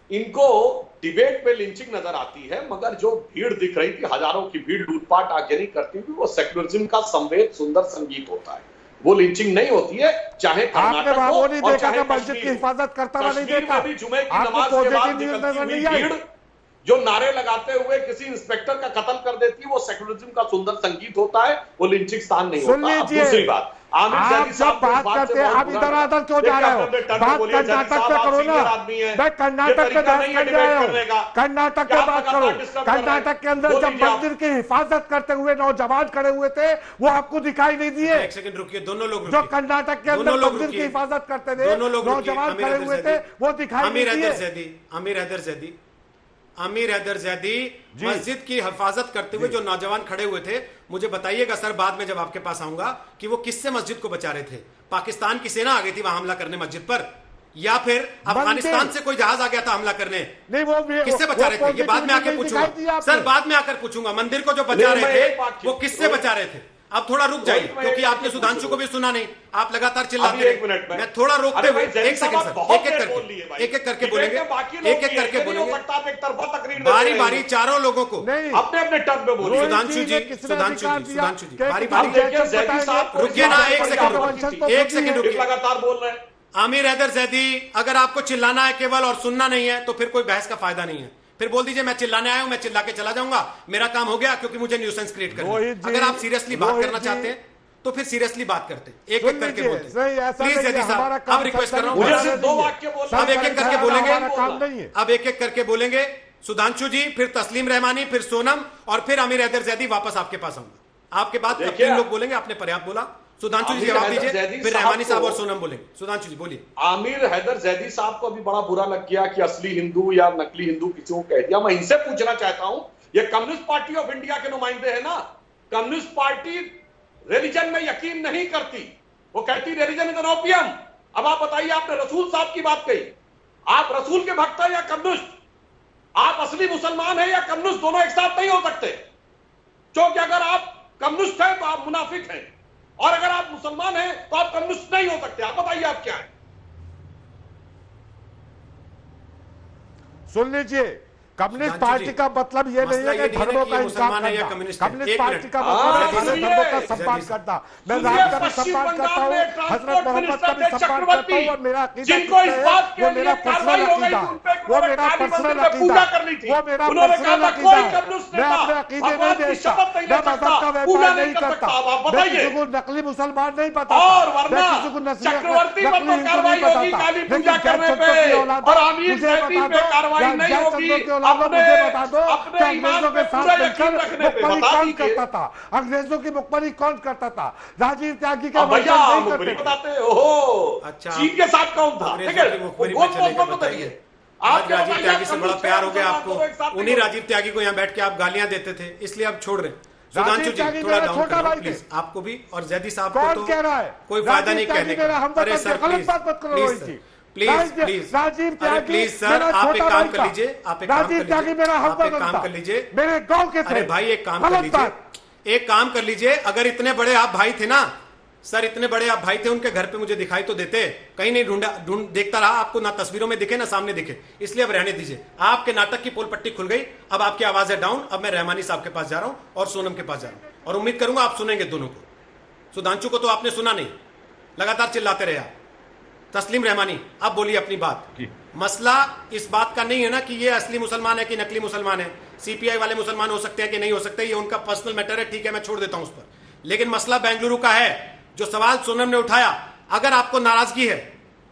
इनको डिबेट पे लिंचिंग नजर आती है, मगर जो भीड़ दिख रही थी, हजारों की भीड़ लूटपाट आगे नहीं करती थी, वो सेक्युलरिज्म का संवेद सुंदर संगीत होता है, वो लिंचिंग नहीं होती है, चाहे कर्नाटक हो और चाहे मस्जिद की हिफाजत करता हुआ नहीं देखा। में भी जुमे की नमाज के बाद निकलती हुई भीड़ जो नारे लगाते हुए किसी इंस्पेक्टर का कत्ल कर देती है, वो सेक्युलरिज्म का सुंदर संगीत होता है, वो लिंचिंग स्थान नहीं होता। अब दूसरी बात, आप जब बात करते हैं आप इधर उधर क्यों जा रहे हो? बात कर्नाटक पे करो ना, मैं कर्नाटक पे बात कर रहा हूं, कर्नाटक पे बात करो। कर्नाटक के अंदर जब मंदिर की हिफाजत करते हुए नौजवान खड़े हुए थे, वो आपको दिखाई नहीं दिए? एक सेकंड रुकिए, दोनों लोग जो कर्नाटक के अंदर मंदिर की हिफाजत करते थे, नौजवान खड़े हुए थे, वो दिखाई नहीं दिए? आमिर हैदर जैदी मस्जिद की हिफाजत करते हुए जो नौजवान खड़े हुए थे, मुझे बताइएगा सर बाद में जब आपके पास आऊंगा कि वो किससे मस्जिद को बचा रहे थे? पाकिस्तान की सेना आ गई थी वहां हमला करने मस्जिद पर, या फिर अफगानिस्तान से कोई जहाज आ गया था हमला करने? नहीं, वो किससे बचा रहे थे? ये बाद में आके पूछूंगा सर, बाद में आकर पूछूंगा। मंदिर को जो बचा रहे थे वो किससे बचा रहे थे? अब थोड़ा रुक जाइए, क्योंकि आपने सुधांशु को भी सुना नहीं, आप लगातार चिल्लाते रहे। मैं थोड़ा रोकते हुए, एक सेकंड सर, एक एक करके बोलेंगे, एक एक करके बोलेंगे, बारी बारी चारों लोगों को अपने अपने टर्म पे बोलिए। सुधांशु जी बारी बारी रुकिए ना, एक सेकंड रुकिए, लगातार बोल रहे हैं। आमिर हैदर जैदी, अगर आपको चिल्लाना है केवल और सुनना नहीं है तो फिर कोई बहस का फायदा नहीं है। फिर बोल दीजिए मैं चिल्लाने आया हूं, मैं चिल्ला के चला जाऊंगा, मेरा काम हो गया, क्योंकि मुझे न्यूसेंस क्रिएट करना है। अगर आप सीरियसली बात करना चाहते हैं तो फिर सीरियसली बात करते हैं, एक एक करके बोलते हैं। प्लीज जैदी साहब, अब रिक्वेस्ट कर रहा हूं, अब एक एक करके बोलेंगे, अब एक एक करके बोलेंगे। सुधांशु जी, फिर तस्लीम रहमानी, फिर सोनम, और फिर आमिर हैदर जैदी, वापस आपके पास आऊंगा। आपके बाद तीन लोग बोलेंगे, आपने पर्याप्त बोला। सुधांशु जी जवाब दीजिए, फिर रहमानी साहब और सोनम बोलेंगे। सुधांशु जी बोलिए। आमिर हैदर जैदी साहब को अभी बड़ा बुरा लग गया कि असली हिंदू या नकली हिंदू किसी को कह दिया। मैं इनसे पूछना चाहता हूं, ये कम्युनिस्ट पार्टी ऑफ इंडिया के नुमाइंदे हैं ना, कम्युनिस्ट पार्टी रिलीजन में यकीन नहीं करती, वो कहती रिलीजन इज एन ओपियम। अब आप बताइए, आपने रसूल साहब की बात कही, आप रसूल के भक्त हैं या कम्युनिस्ट? आप असली मुसलमान हैं या कम्युनिस्ट? दोनों एक साथ नहीं हो सकते, क्योंकि अगर आप कम्युनिस्ट हैं तो आप मुनाफिक हैं, और अगर आप मुसलमान हैं तो आप कम्युनिस्ट नहीं हो सकते। आप बताइए आप क्या है? सुन लीजिए, कम्युनिस्ट पार्टी का मतलब ये नहीं है कि धर्मों का इंसाफ करना। कम्युनिस्ट पार्टी का मतलब है दूसरे धर्मों का सम्मान करना। मैं राम का भी सम्मान करता हूँ, हजरत मोहम्मद का भी सम्मान करता हूँ, और मेरा अकीदा वो मेरा पर्सनल अकीदा है, वो मेरा पर्सनल अकीदा है, वो मेरा पर्सनल अकीदा है। मैं अपने अकीदे नहीं बेचता, मैं मजहब का व्यापार नहीं करता, मैं किसी को नकली मुसलमान नहीं बताता, मैं किसी को नकली हिंदू नहीं बताता। लेकिन जयचंद्र की औलाद मुझे बता दो, मुझे बता दो कि अंग्रेजों के साथ मिलकर मुखबरी कौन करता था? अंग्रेजों की मुखबरी कौन करता था? राजीव त्यागी के बताते हो। अच्छा, चीन के साथ कौन था? ठीक है, बताइए। आज राजीव त्यागी से बड़ा प्यार हो गया आपको, उन्हीं राजीव त्यागी को यहाँ बैठ के आप गालियां देते थे, इसलिए आप छोड़ रहे हैं। सुधांशु जी थोड़ा डाउन करो प्लीज, आपको भी और जैदी साहब को तो कोई फायदा नहीं कहने का। अरे सर प्लीज प्लीज सर, आप एक काम कर लीजिए, आप एक काम कर लीजिए, मेरे गांव के थे। अरे भाई एक काम कर लीजिए, एक काम कर लीजिए, अगर इतने बड़े आप भाई थे ना सर, इतने बड़े आप भाई थे, उनके घर पे मुझे दिखाई तो देते, कहीं नहीं ढूंढ देखता रहा, आपको ना तस्वीरों में दिखे ना सामने दिखे, इसलिए अब रहने दीजिए। आपके नाटक की पोल पट्टी खुल गई, अब आपकी आवाज है डाउन। अब मैं रहमानी साहब के पास जा रहा हूं और सोनम के पास जा रहा हूं, और उम्मीद करूंगा आप सुनेंगे दोनों को। सुधांशु को तो आपने सुना नहीं, लगातार चिल्लाते रहे आप। तस्लीम रहमानी, अब बोलिए अपनी बात। मसला इस बात का नहीं है ना कि ये असली मुसलमान है कि नकली मुसलमान है, सीपीआई वाले मुसलमान हो सकते हैं कि नहीं हो सकते, ये उनका पर्सनल मैटर है, ठीक है मैं छोड़ देता हूं उस पर। लेकिन मसला बेंगलुरु का है, जो सवाल सोनम ने उठाया। अगर आपको नाराजगी है,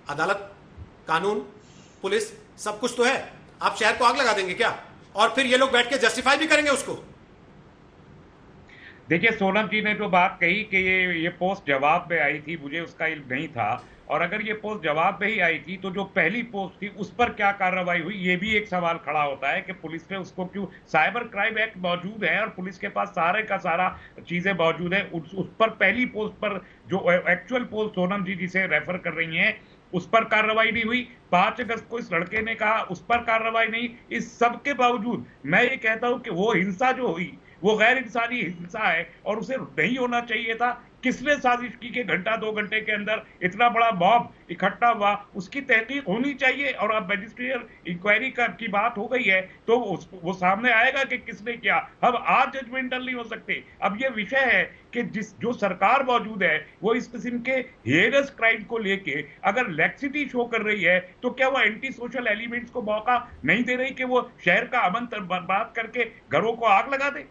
अदालत, कानून, पुलिस सब कुछ तो है, आप शहर को आग लगा देंगे क्या? और फिर ये लोग बैठ के जस्टिफाई भी करेंगे उसको। देखिए, सोनम जी ने जो बात कही कि ये पोस्ट जवाब में आई थी, मुझे उसका इल्म नहीं था, और अगर ये पोस्ट जवाब में ही आई थी तो जो पहली पोस्ट थी उस पर क्या कार्रवाई हुई, ये भी एक सवाल खड़ा होता है कि पुलिस ने उसको क्यों। साइबर क्राइम एक्ट मौजूद है और पुलिस के पास सारे का सारा चीजें मौजूद है, उस पर पहली पोस्ट पर जो एक्चुअल पोस्ट सोनम जी जिसे रेफर कर रही हैं उस पर कार्रवाई नहीं हुई। 5 अगस्त को इस लड़के ने कहा, उस पर कार्रवाई नहीं। इस सब के बावजूद मैं ये कहता हूं कि वो हिंसा जो हुई वो गैर इंसानी हिंसा है और उसे नहीं होना चाहिए था। किसने साजिश की कि घंटा 2 घंटे के अंदर इतना बड़ा मॉब इकट्ठा हुआ, उसकी तहकीक होनी चाहिए। और अब मैजिस्ट्रियल इंक्वायरी की बात हो गई है तो वो सामने आएगा कि किसने किया। हम आज जजमेंटल नहीं हो सकते। अब ये विषय है कि जो सरकार मौजूद है वो इस किस्म के हेरस क्राइम को लेके अगर लैक्सिटी शो कर रही है तो क्या वो एंटी सोशल एलिमेंट्स को मौका नहीं दे रही कि वो शहर का अमन बर्बाद करके घरों को आग लगा दे?